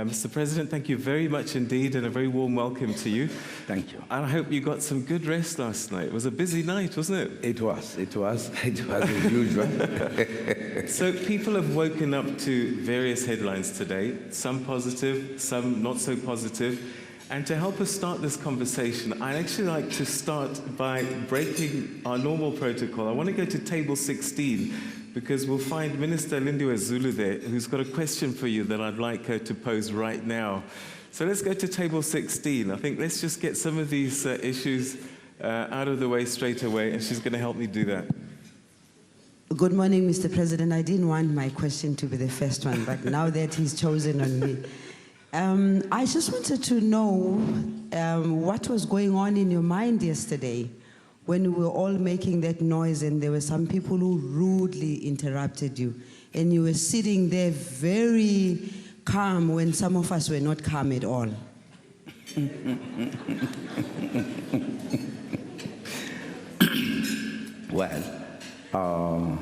Mr. President, thank you very much indeed, and a very warm welcome to you. Thank you. And I hope you got some good rest last night. It was a busy night, wasn't it? It was as usual. So people have woken up to various headlines today, some positive, some not so positive. And to help us start this conversation, I'd actually like to start by breaking our normal protocol. I want to go to table 16, because we'll find Minister Lindiwe Zulu there, who's got a question for you that I'd like her to pose right now. So let's go to table 16. I think let's just get some of these issues out of the way straight away, and she's going to help me do that. Good morning, Mr. President. I didn't want my question to be the first one, but now that he's chosen on me. I just wanted to know what was going on in your mind yesterday when we were all making that noise and there were some people who rudely interrupted you, and you were sitting there very calm when some of us were not calm at all. Well,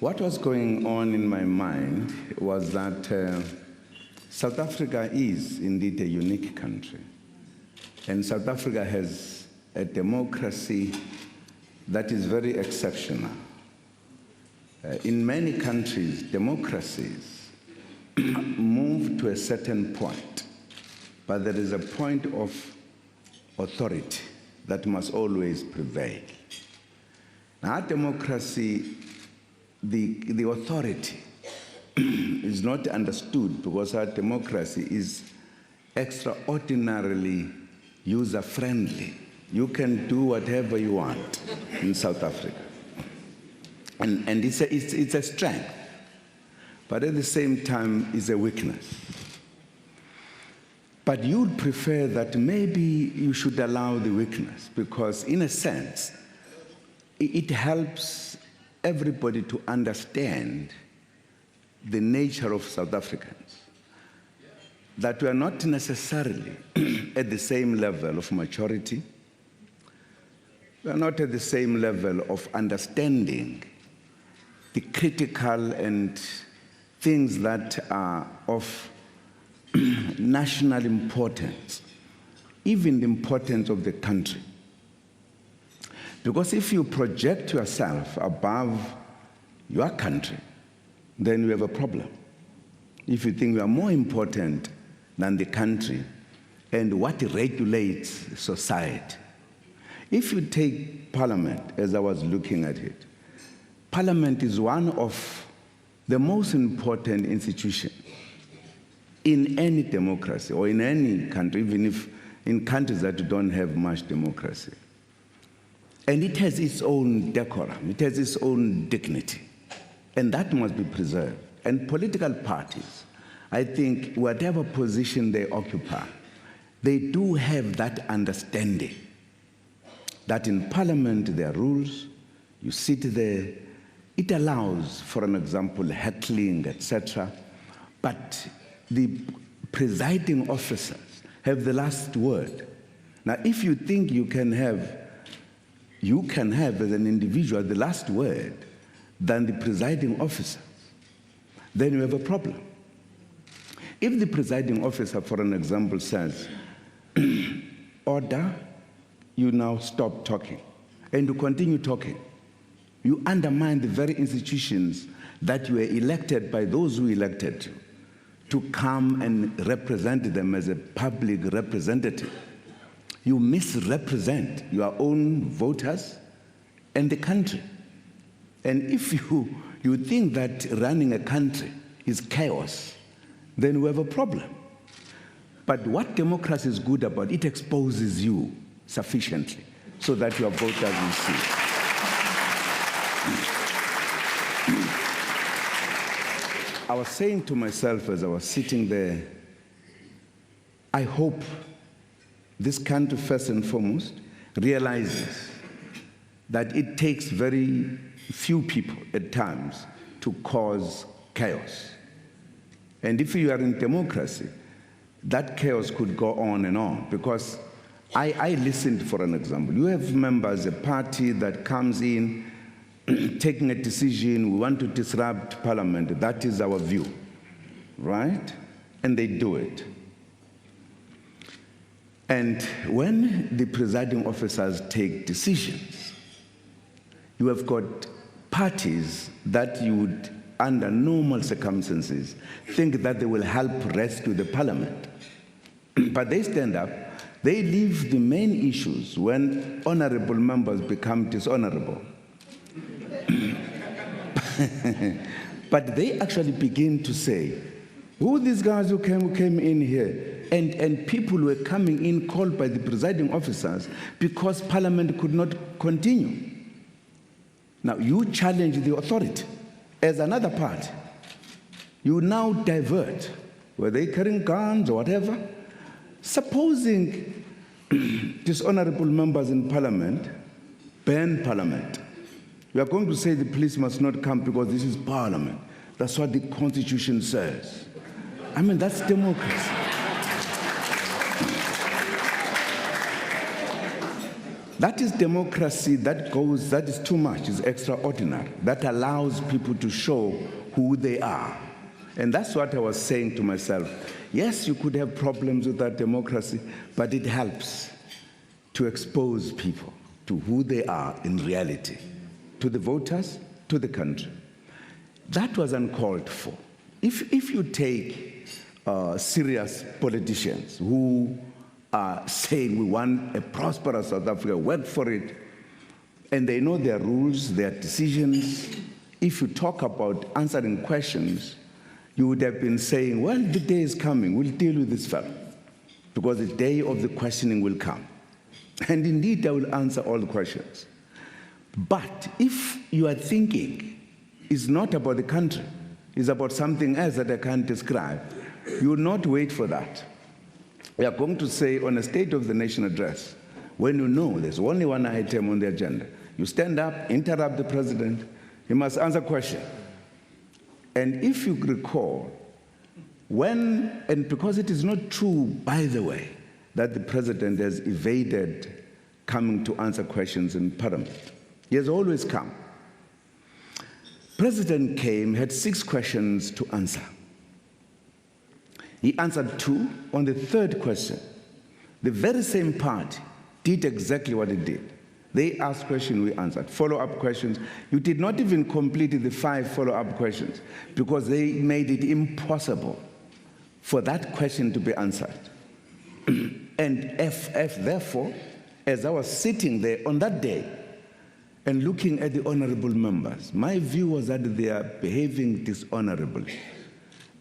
what was going on in my mind was that South Africa is indeed a unique country, and South Africa has a democracy that is very exceptional. In many countries, democracies move to a certain point, but there is a point of authority that must always prevail. Now, our democracy, the authority is not understood because our democracy is extraordinarily user-friendly. You can do whatever you want in South Africa. And it's a strength, but at the same time, it's a weakness. But you'd prefer that maybe you should allow the weakness, because in a sense, it helps everybody to understand the nature of South Africans, that we are not necessarily at the same level of maturity. We are not at the same level of understanding the critical and things that are of national importance, even the importance of the country. Because if you project yourself above your country, then you have a problem. If you think you are more important than the country and what regulates society. If you take Parliament, as I was looking at it, Parliament is one of the most important institutions in any democracy or in any country, even if in countries that don't have much democracy. And it has its own decorum, it has its own dignity, and that must be preserved. And political parties, I think whatever position they occupy, they do have that understanding that in Parliament there are rules, you sit there, it allows, for an example, heckling, etc. But the presiding officers have the last word. Now, if you think you can have as an individual the last word than the presiding officer, then you have a problem. If the presiding officer, for an example, says, order, you now stop talking, and you continue talking, you undermine the very institutions that you were elected by those who elected you to come and represent them as a public representative. You misrepresent your own voters and the country. And if you think that running a country is chaos, then we have a problem. But what democracy is good about, it exposes you sufficiently so that your voters will see. I was saying to myself as I was sitting there, I hope this country, first and foremost, realizes that it takes very few people at times to cause chaos. And if you are in democracy, that chaos could go on and on, because I listened, for an example. You have members, a party that comes in, taking a decision, we want to disrupt Parliament. That is our view, right? and they do it. And when the presiding officers take decisions, you have got parties that you would, under normal circumstances, think that they will help rescue the parliament. But they stand up, they leave the main issues when honorable members become dishonorable. But they actually begin to say, who are these guys who came in here? And people were coming in called by the presiding officers because parliament could not continue. Now you challenge the authority as another part. You now divert, were they carrying guns or whatever? Supposing dishonorable members in parliament ban parliament. We are going to say the police must not come because this is parliament. That's what the constitution says. I mean, that's democracy. That is democracy that is too much, is extraordinary. That allows people to show who they are. And that's what I was saying to myself. Yes, you could have problems with that democracy, but it helps to expose people to who they are in reality, to the voters, to the country. That was uncalled for. If you take serious politicians who are saying we want a prosperous South Africa, work for it, and they know their rules, their decisions. If you talk about answering questions, you would have been saying, well, the day is coming, we'll deal with this fellow, because the day of the questioning will come. And indeed, I will answer all the questions. But if you are thinking it's not about the country, it's about something else that I can't describe, you will not wait for that. We are going to say on a State of the Nation address, when you know there's only one item on the agenda, you stand up, interrupt the president, he must answer question. And if you recall, and because it is not true, by the way, that the president has evaded coming to answer questions in parliament. He has always come. President came, had 6 questions to answer. He answered 2. On the 3rd question, the very same party did exactly what it did. They asked questions, we answered. Follow-up questions. You did not even complete the 5 follow-up questions because they made it impossible for that question to be answered. And therefore, as I was sitting there on that day and looking at the honorable members, my view was that they are behaving dishonorably.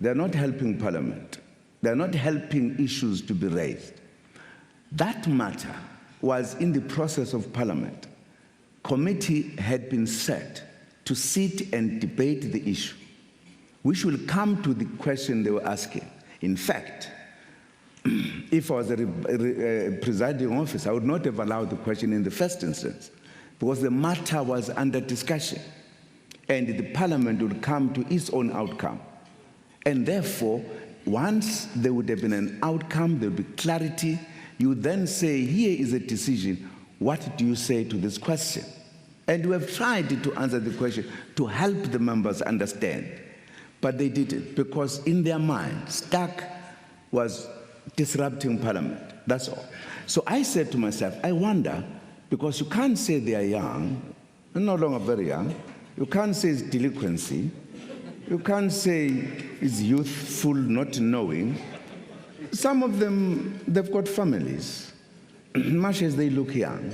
They are not helping parliament. They are not helping issues to be raised. That matter was in the process of parliament. Committee had been set to sit and debate the issue, which will come to the question they were asking. In fact, if I was a presiding officer, I would not have allowed the question in the first instance, because the matter was under discussion, and the parliament would come to its own outcome. And therefore, once there would have been an outcome, there would be clarity, you would then say, here is a decision, what do you say to this question? And we have tried to answer the question to help the members understand, but they didn't, because in their mind, Stark was disrupting parliament, that's all. So I said to myself, I wonder, because you can't say they are young, they're no longer very young, you can't say it's delinquency, you can't say it's youthful not knowing. Some of them, they've got families, much as they look young.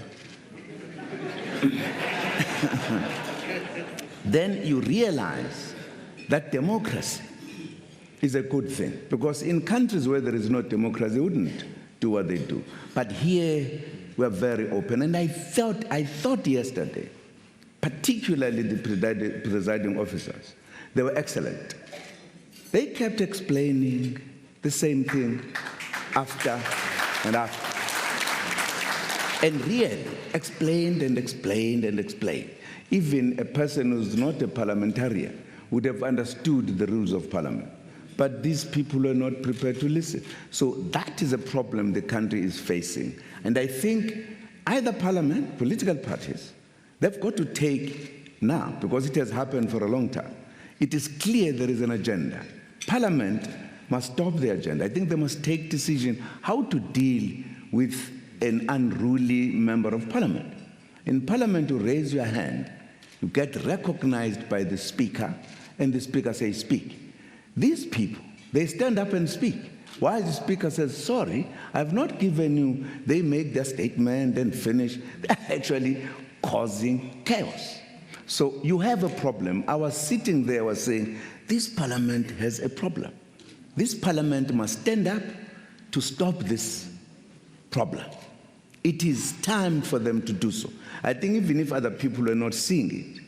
Then you realize that democracy is a good thing, because in countries where there is no democracy, they wouldn't do what they do. But here, we're very open. And I thought yesterday, particularly the presiding officers, they were excellent. They kept explaining the same thing after and after. And really explained and explained and explained. Even a person who's not a parliamentarian would have understood the rules of parliament. But these people are not prepared to listen. So that is a problem the country is facing. And I think either parliament, political parties, they've got to take now, because it has happened for a long time. It is clear there is an agenda. Parliament must stop the agenda. I think they must take decision how to deal with an unruly member of parliament. In parliament, you raise your hand, you get recognized by the speaker, and the speaker says, speak. These people, they stand up and speak. While the speaker says, sorry, I've not given you, they make their statement and finish. They're actually causing chaos. So you have a problem. I was sitting there, I was saying, this parliament has a problem. This parliament must stand up to stop this problem. It is time for them to do so. I think even if other people are not seeing it,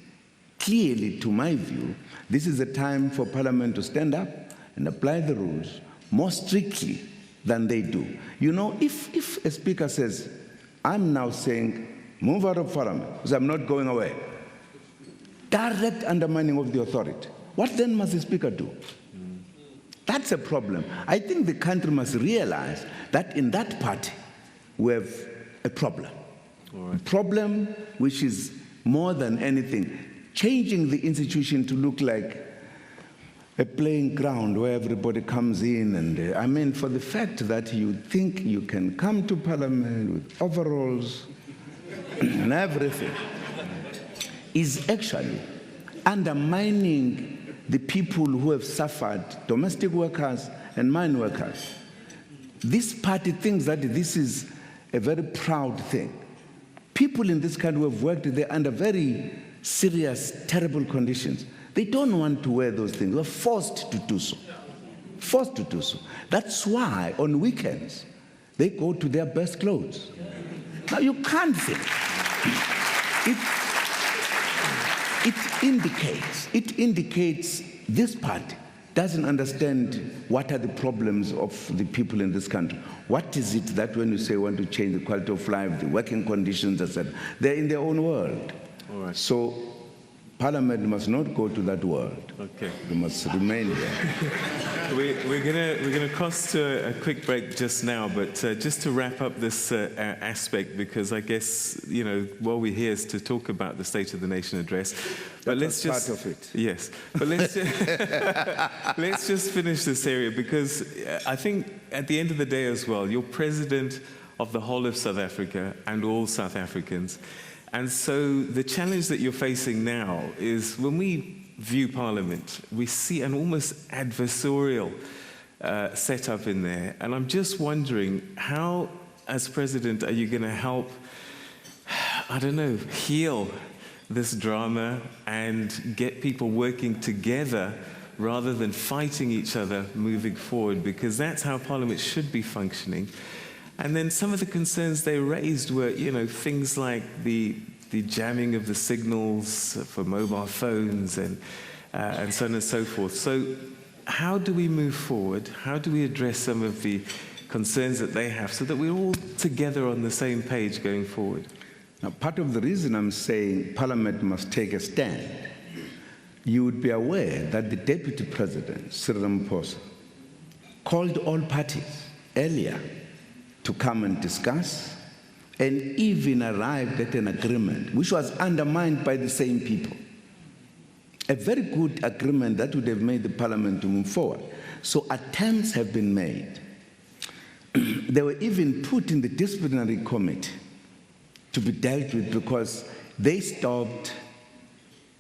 clearly, to my view, this is a time for parliament to stand up and apply the rules more strictly than they do. You know, if a speaker says, I'm now saying, move out of parliament, because I'm not going away, direct undermining of the authority, what then must the speaker do? That's a problem. I think the country must realize that in that party, we have a problem. A problem which is more than anything, changing the institution to look like a playing ground where everybody comes in. And I mean, for the fact that you think you can come to parliament with overalls and everything is actually undermining the people who have suffered, domestic workers and mine workers. This party thinks that this is a very proud thing. People in this country who have worked there under very serious, terrible conditions, they don't want to wear those things. They're forced to do so. Forced to do so. That's why on weekends, they go to their best clothes. Now you can't think. It indicates this party doesn't understand what are the problems of the people in this country. What is it that when you say you want to change the quality of life, the working conditions, etc., they're in their own world. All right. So Parliament must not go to that world. Okay. They must remain there. We're gonna cross to a quick break just now, but just to wrap up this aspect, because I guess what we're here is to talk about the State of the Nation address. But let's just part of it. Yes, but let's just finish this area, because I think at the end of the day as well, you're president of the whole of South Africa and all South Africans. And so the challenge that you're facing now is when we view Parliament, we see an almost adversarial setup in there. And I'm just wondering, how, as president, are you going to help, I don't know, heal this drama and get people working together rather than fighting each other moving forward? Because that's how Parliament should be functioning. And then some of the concerns they raised were, things like the jamming of the signals for mobile phones and so on and so forth. So how do we move forward? How do we address some of the concerns that they have so that we're all together on the same page going forward? Now, part of the reason I'm saying Parliament must take a stand, you would be aware that the Deputy President, Cyril Ramaphosa, called all parties earlier to come and discuss, and even arrived at an agreement which was undermined by the same people. A very good agreement that would have made the Parliament to move forward. So attempts have been made. They were even put in the disciplinary committee to be dealt with because they stopped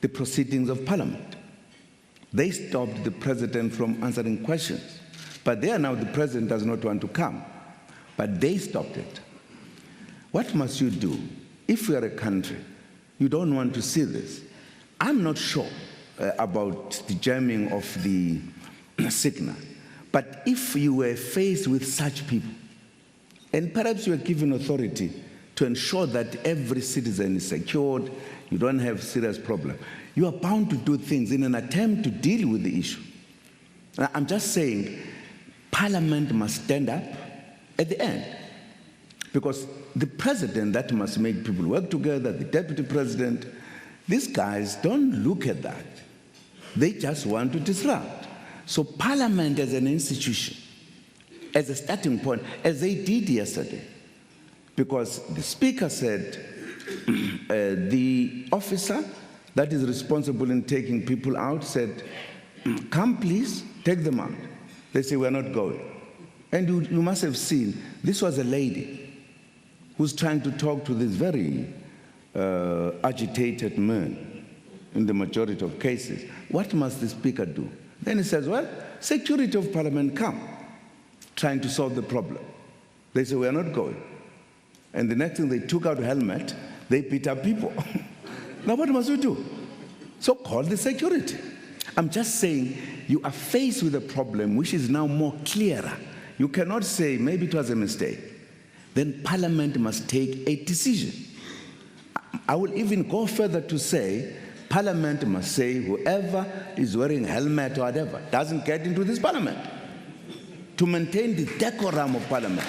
the proceedings of Parliament. They stopped the President from answering questions. But there now the President does not want to come. But they stopped it. What must you do? If you are a country, you don't want to see this. I'm not sure about the jamming of the signal. But if you were faced with such people, and perhaps you were given authority to ensure that every citizen is secured, you don't have serious problem, you are bound to do things in an attempt to deal with the issue. I'm just saying, Parliament must stand up at the end, because the president that must make people work together, the deputy president, these guys don't look at that. They just want to disrupt. So Parliament as an institution, as a starting point, as they did yesterday, because the speaker said the officer that is responsible in taking people out said, come please, take them out. They say, we're not going. And you must have seen, this was a lady who's trying to talk to this very agitated man in the majority of cases. What must the speaker do? Then he says, well, security of parliament come, trying to solve the problem. They say, we're not going. And the next thing, they took out a helmet, they beat up people. Now what must we do? So call the security. I'm just saying, you are faced with a problem which is now more clearer. You cannot say, maybe it was a mistake. Then Parliament must take a decision. I will even go further to say, Parliament must say whoever is wearing a helmet or whatever doesn't get into this Parliament. To maintain the decorum of Parliament,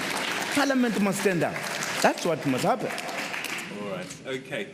Parliament must stand up. That's what must happen. All right, okay.